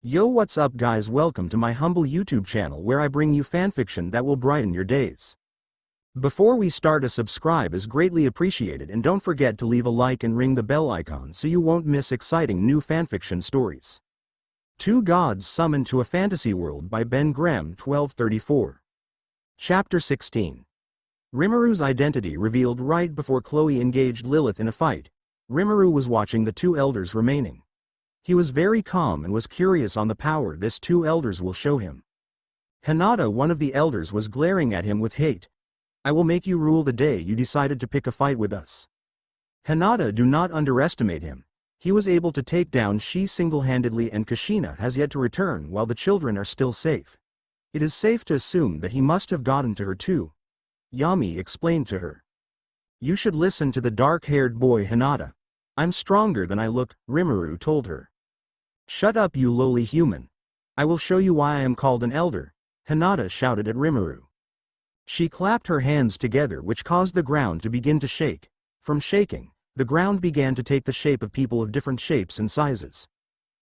Yo, what's up guys, welcome to my humble YouTube channel where I bring you fanfiction that will brighten your days. Before we start, a subscribe is greatly appreciated, and don't forget to leave a like and ring the bell icon so you won't miss exciting new fanfiction stories. Two Gods Summoned to a Fantasy World by BenGrem1234. Chapter 16. Rimuru's identity revealed right before Chloe engaged Lilith in a fight. Rimuru was watching the two elders remaining. He was very calm and was curious on the power this two elders will show him. Hanada, one of the elders, was glaring at him with hate. I will make you rule the day you decided to pick a fight with us. Hanada, do not underestimate him. He was able to take down Shi single-handedly, and Kushina has yet to return while the children are still safe. It is safe to assume that he must have gotten to her too. Yami explained to her. You should listen to the dark-haired boy Hanada. I'm stronger than I look, Rimuru told her. Shut up, you lowly human. I will show you why I am called an elder, Hanada shouted at Rimuru. She clapped her hands together, which caused the ground to begin to shake. From shaking, the ground began to take the shape of people of different shapes and sizes.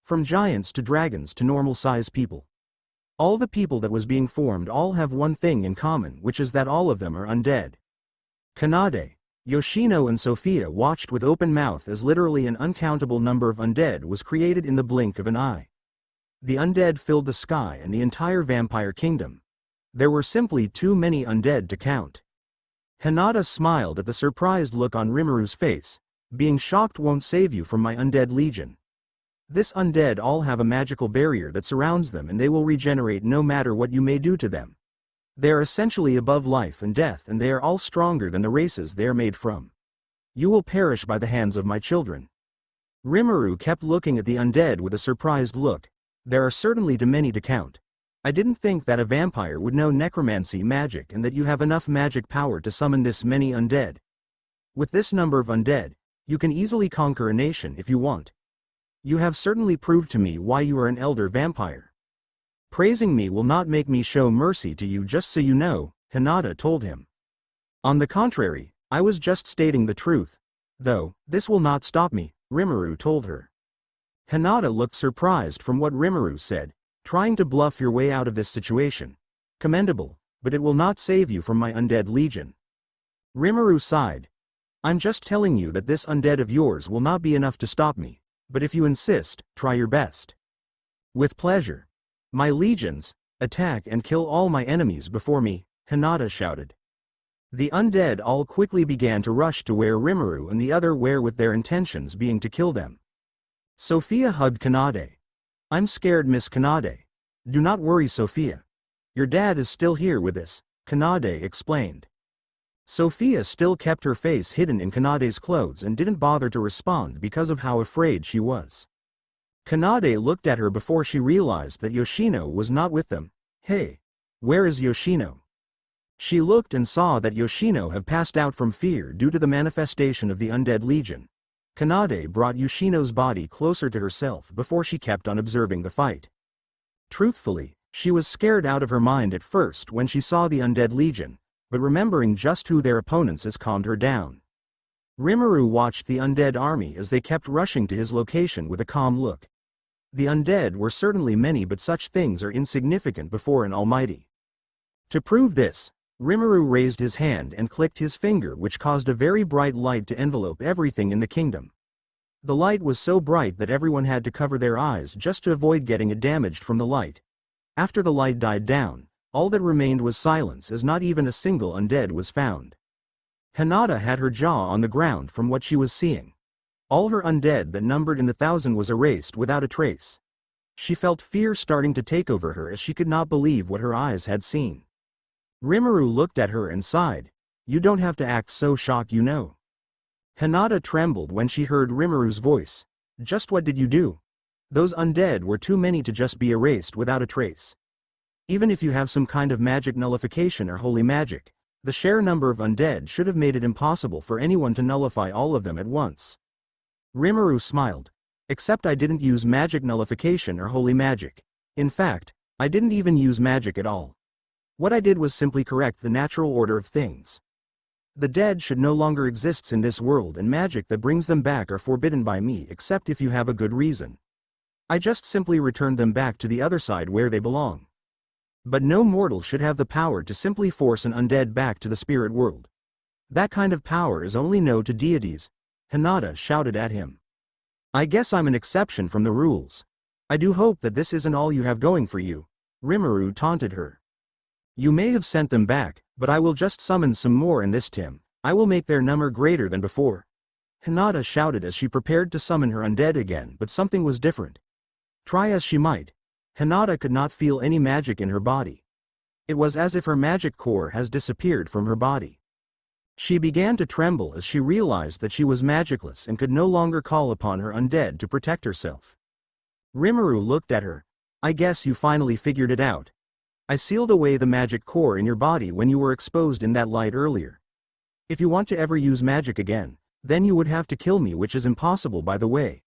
From giants to dragons to normal-sized people. All the people that was being formed all have one thing in common, which is that all of them are undead. Kanade, Yoshino and Sophia watched with open mouth as literally an uncountable number of undead was created in the blink of an eye. The undead filled the sky and the entire vampire kingdom. There were simply too many undead to count. Hanada smiled at the surprised look on Rimuru's face. Being shocked won't save you from my undead legion. This undead all have a magical barrier that surrounds them, and they will regenerate no matter what you may do to them. They are essentially above life and death, and they are all stronger than the races they are made from. You will perish by the hands of my children. Rimuru kept looking at the undead with a surprised look. There are certainly too many to count. I didn't think that a vampire would know necromancy magic and that you have enough magic power to summon this many undead. With this number of undead, you can easily conquer a nation if you want. You have certainly proved to me why you are an elder vampire. Praising me will not make me show mercy to you, just so you know, Hanada told him. On the contrary, I was just stating the truth. Though, this will not stop me, Rimuru told her. Hanada looked surprised from what Rimuru said. Trying to bluff your way out of this situation. Commendable, but it will not save you from my undead legion. Rimuru sighed. I'm just telling you that this undead of yours will not be enough to stop me, but if you insist, try your best. With pleasure. My legions, attack and kill all my enemies before me, Hanada shouted. The undead all quickly began to rush to where Rimuru and the other were, with their intentions being to kill them. Sophia hugged Kanade. I'm scared, Miss Kanade. Do not worry, Sophia. Your dad is still here with us, Kanade explained. Sophia still kept her face hidden in Kanade's clothes and didn't bother to respond because of how afraid she was. Kanade looked at her before she realized that Yoshino was not with them. Hey, where is Yoshino? She looked and saw that Yoshino had passed out from fear due to the manifestation of the undead legion. Kanade brought Yoshino's body closer to herself before she kept on observing the fight. Truthfully, she was scared out of her mind at first when she saw the undead legion, but remembering just who their opponents is calmed her down. Rimuru watched the undead army as they kept rushing to his location with a calm look. The undead were certainly many, but such things are insignificant before an almighty. To prove this, Rimuru raised his hand and clicked his finger, which caused a very bright light to envelope everything in the kingdom. The light was so bright that everyone had to cover their eyes just to avoid getting it damaged from the light. After the light died down, all that remained was silence, as not even a single undead was found. Hanada had her jaw on the ground from what she was seeing. All her undead that numbered in the thousand was erased without a trace. She felt fear starting to take over her as she could not believe what her eyes had seen. Rimuru looked at her and sighed. You don't have to act so shocked, you know. Hanada trembled when she heard Rimuru's voice. Just what did you do? Those undead were too many to just be erased without a trace. Even if you have some kind of magic nullification or holy magic, the sheer number of undead should have made it impossible for anyone to nullify all of them at once. Rimuru smiled. Except I didn't use magic nullification or holy magic. In fact, I didn't even use magic at all. What I did was simply correct the natural order of things. The dead should no longer exist in this world, and magic that brings them back are forbidden by me except if you have a good reason. I just simply returned them back to the other side where they belong. But no mortal should have the power to simply force an undead back to the spirit world. That kind of power is only known to deities, Hanada shouted at him. I guess I'm an exception from the rules. I do hope that this isn't all you have going for you, Rimuru taunted her. You may have sent them back, but I will just summon some more in this time. I will make their number greater than before. Hanada shouted as she prepared to summon her undead again, but something was different. Try as she might, Hanada could not feel any magic in her body. It was as if her magic core has disappeared from her body. She began to tremble as she realized that she was magicless and could no longer call upon her undead to protect herself. Rimuru looked at her. I guess you finally figured it out. I sealed away the magic core in your body when you were exposed in that light earlier. If you want to ever use magic again, then you would have to kill me, which is impossible by the way.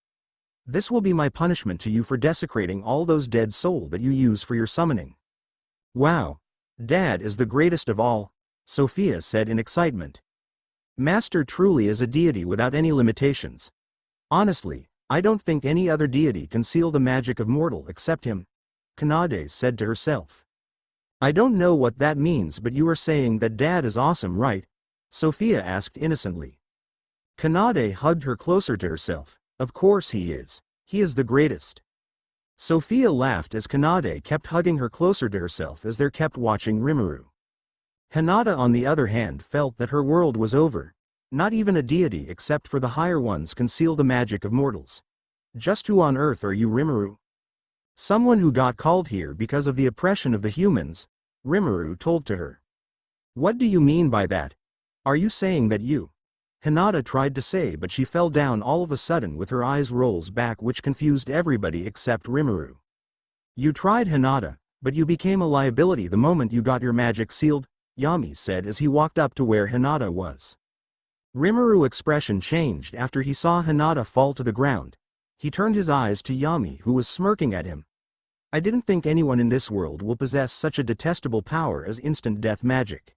This will be my punishment to you for desecrating all those dead souls that you use for your summoning. Wow! Dad is the greatest of all, Sophia said in excitement. Master truly is a deity without any limitations. Honestly, I don't think any other deity can seal the magic of mortal except him, Hanada said to herself. I don't know what that means, but you are saying that Dad is awesome, right? Sophia asked innocently. Hanada hugged her closer to herself. Of course he is. He is the greatest. Sophia laughed as Hanada kept hugging her closer to herself as they kept watching Rimuru. Hanada on the other hand felt that her world was over. Not even a deity except for the higher ones can seal the magic of mortals. Just who on earth are you, Rimuru? Someone who got called here because of the oppression of the humans, Rimuru told to her. What do you mean by that? Are you saying that you? Hanada tried to say, but she fell down all of a sudden with her eyes rolls back, which confused everybody except Rimuru. You tried, Hanada, but you became a liability the moment you got your magic sealed, Yami said as he walked up to where Hanada was. Rimuru's expression changed after he saw Hanada fall to the ground. He turned his eyes to Yami, who was smirking at him. I didn't think anyone in this world will possess such a detestable power as instant death magic.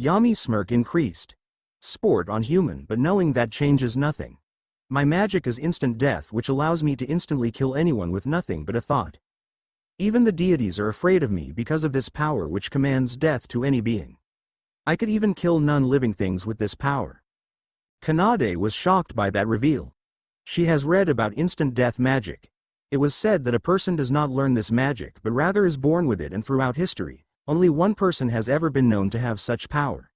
Yami's smirk increased. Sport on human, but knowing that changes nothing. My magic is instant death, which allows me to instantly kill anyone with nothing but a thought. Even the deities are afraid of me because of this power which commands death to any being. I could even kill non-living things with this power. Hanada was shocked by that reveal. She has read about instant death magic. It was said that a person does not learn this magic but rather is born with it, and throughout history, only one person has ever been known to have such power.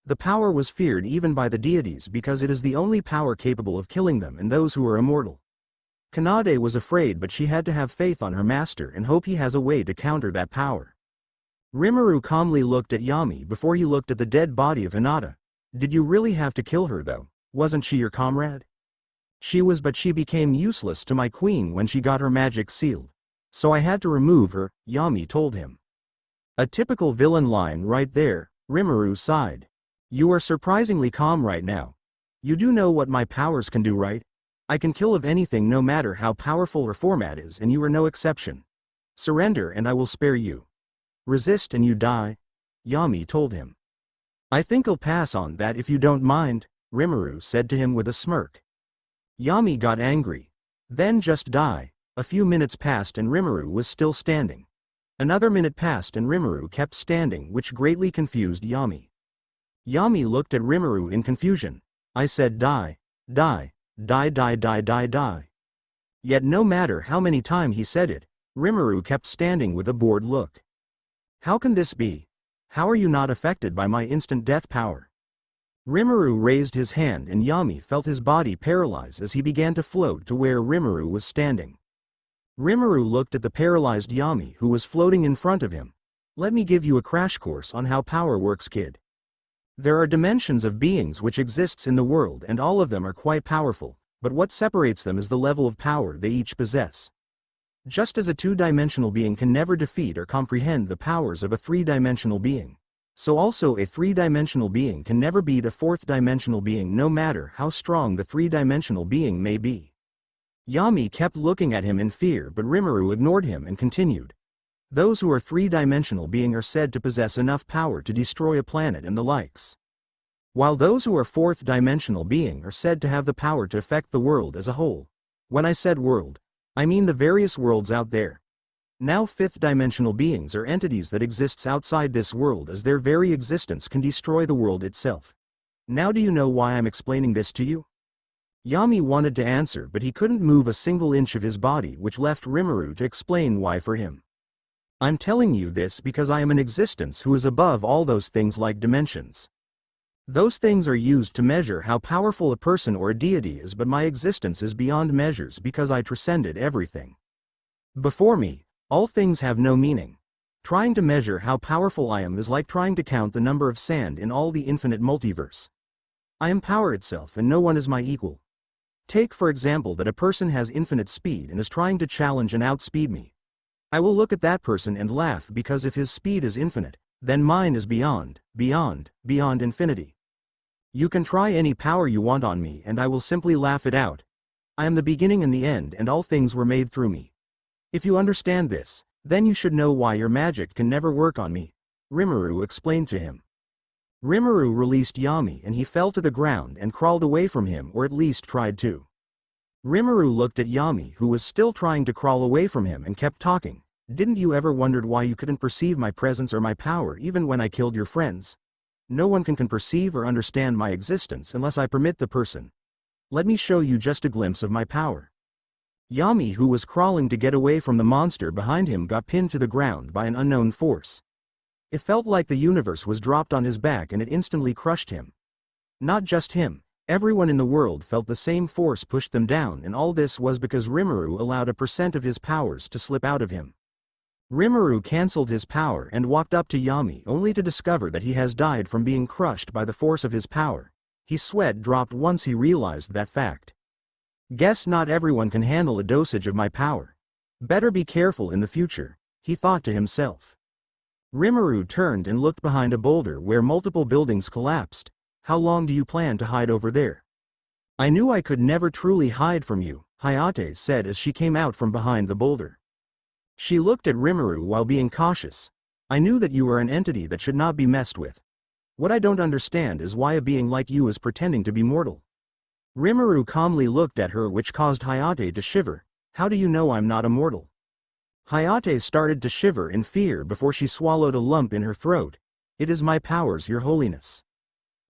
The power was feared even by the deities because it is the only power capable of killing them and those who are immortal. Hanada was afraid, but she had to have faith on her master and hope he has a way to counter that power. Rimuru calmly looked at Yami before he looked at the dead body of Hanada. Did you really have to kill her though? Wasn't she your comrade? She was, but she became useless to my queen when she got her magic sealed. So I had to remove her, Yami told him. A typical villain line right there, Rimuru sighed. You are surprisingly calm right now. You do know what my powers can do, right? I can kill of anything no matter how powerful her format is, and you are no exception. Surrender and I will spare you. Resist and you die, Yami told him. I think I'll pass on that if you don't mind, Rimuru said to him with a smirk. Yami got angry. Then just die. A few minutes passed and Rimuru was still standing. Another minute passed and Rimuru kept standing, which greatly confused Yami. Yami looked at Rimuru in confusion. I said die, die, die, die, die, die, die. Yet no matter how many times he said it, Rimuru kept standing with a bored look. How can this be? How are you not affected by my instant death power? Rimuru raised his hand and Yami felt his body paralyze as he began to float to where Rimuru was standing. Rimuru looked at the paralyzed Yami who was floating in front of him. Let me give you a crash course on how power works, kid. There are dimensions of beings which exists in the world and all of them are quite powerful, but what separates them is the level of power they each possess. Just as a two-dimensional being can never defeat or comprehend the powers of a three-dimensional being, so also a three-dimensional being can never beat a fourth-dimensional being no matter how strong the three-dimensional being may be. Yami kept looking at him in fear, but Rimuru ignored him and continued. Those who are three-dimensional being are said to possess enough power to destroy a planet and the likes. While those who are fourth-dimensional being are said to have the power to affect the world as a whole. When I said world, I mean the various worlds out there. Now fifth-dimensional beings are entities that exists outside this world, as their very existence can destroy the world itself. Now do you know why I'm explaining this to you? Yami wanted to answer, but he couldn't move a single inch of his body, which left Rimuru to explain why for him. I'm telling you this because I am an existence who is above all those things like dimensions. Those things are used to measure how powerful a person or a deity is, but my existence is beyond measures because I transcended everything. Before me, all things have no meaning. Trying to measure how powerful I am is like trying to count the number of sand in all the infinite multiverse. I am power itself and no one is my equal. Take for example that a person has infinite speed and is trying to challenge and outspeed me. I will look at that person and laugh, because if his speed is infinite, then mine is beyond infinity. You can try any power you want on me and I will simply laugh it out. I am the beginning and the end, and all things were made through me. If you understand this, then you should know why your magic can never work on me, Rimuru explained to him. Rimuru released Yami and he fell to the ground and crawled away from him, or at least tried to. Rimuru looked at Yami, who was still trying to crawl away from him, and kept talking. Didn't you ever wondered why you couldn't perceive my presence or my power even when I killed your friends? No one can perceive or understand my existence unless I permit the person. Let me show you just a glimpse of my power. Yami, who was crawling to get away from the monster behind him, got pinned to the ground by an unknown force. It felt like the universe was dropped on his back and it instantly crushed him. Not just him, everyone in the world felt the same force push them down, and all this was because Rimuru allowed 1% of his powers to slip out of him. Rimuru cancelled his power and walked up to Yami, only to discover that he has died from being crushed by the force of his power. His sweat dropped once he realized that fact. Guess not everyone can handle a dosage of my power. Better be careful in the future, he thought to himself. Rimuru turned and looked behind a boulder where multiple buildings collapsed. How long do you plan to hide over there? I knew I could never truly hide from you, Hayate said as she came out from behind the boulder. She looked at Rimuru while being cautious. I knew that you were an entity that should not be messed with. What I don't understand is why a being like you is pretending to be mortal. Rimuru calmly looked at her, which caused Hayate to shiver. How do you know I'm not immortal? Hayate started to shiver in fear before she swallowed a lump in her throat. It is my powers, your holiness.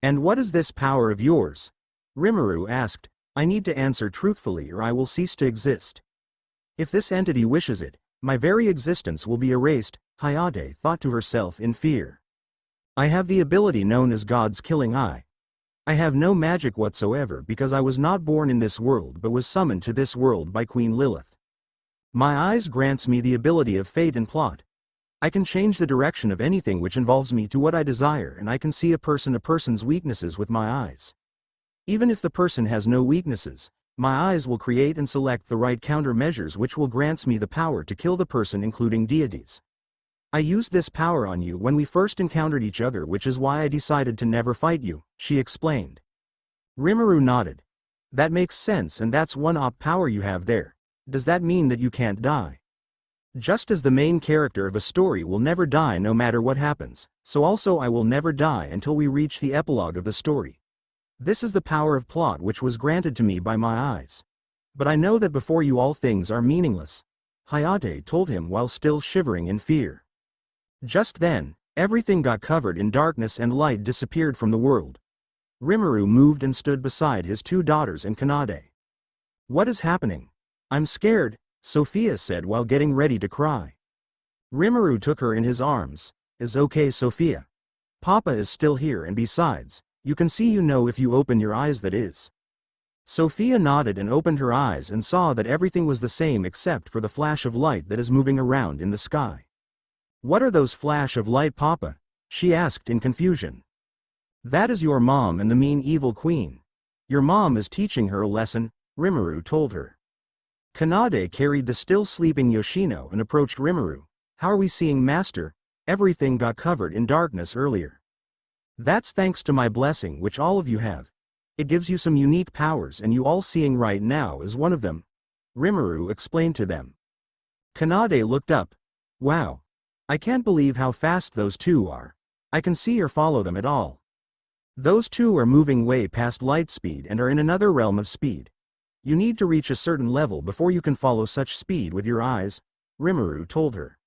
And what is this power of yours? Rimuru asked. I need to answer truthfully or I will cease to exist. If this entity wishes it, my very existence will be erased, Hayate thought to herself in fear. I have the ability known as God's killing eye. I have no magic whatsoever because I was not born in this world but was summoned to this world by Queen Lilith. My eyes grants me the ability of fate and plot. I can change the direction of anything which involves me to what I desire, and I can see a person's weaknesses with my eyes. Even if the person has no weaknesses, my eyes will create and select the right countermeasures which will grant me the power to kill the person, including deities. I used this power on you when we first encountered each other, which is why I decided to never fight you, she explained. Rimuru nodded. That makes sense, and that's one power you have there. Does that mean that you can't die? Just as the main character of a story will never die no matter what happens, so also I will never die until we reach the epilogue of the story. This is the power of plot which was granted to me by my eyes. But I know that before you all things are meaningless, Hayate told him while still shivering in fear. Just then, everything got covered in darkness and light disappeared from the world. Rimuru moved and stood beside his two daughters and Kanade. What is happening? I'm scared, Sophia said while getting ready to cry. Rimuru took her in his arms. Is okay, Sophia. Papa is still here, and besides, you can see if you open your eyes, that is. Sophia nodded and opened her eyes and saw that everything was the same except for the flash of light that is moving around in the sky. What are those flash of light, Papa? She asked in confusion. That is your mom and the mean evil queen. Your mom is teaching her a lesson, Rimuru told her. Kanade carried the still sleeping Yoshino and approached Rimuru. How are we seeing, Master? Everything got covered in darkness earlier. That's thanks to my blessing which all of you have. It gives you some unique powers and you all seeing right now is one of them, Rimuru explained to them. Kanade looked up. Wow. I can't believe how fast those two are. I can see or follow them at all. Those two are moving way past light speed and are in another realm of speed. You need to reach a certain level before you can follow such speed with your eyes, Rimuru told her.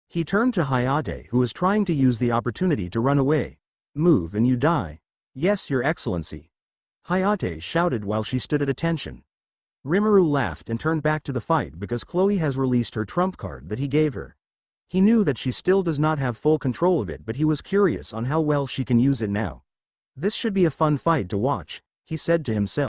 He turned to Hayate, who was trying to use the opportunity to run away. Move and you die. Yes, Your Excellency. Hayate shouted while she stood at attention. Rimuru laughed and turned back to the fight because Chloe has released her trump card that he gave her. He knew that she still does not have full control of it, but he was curious on how well she can use it now. This should be a fun fight to watch, he said to himself.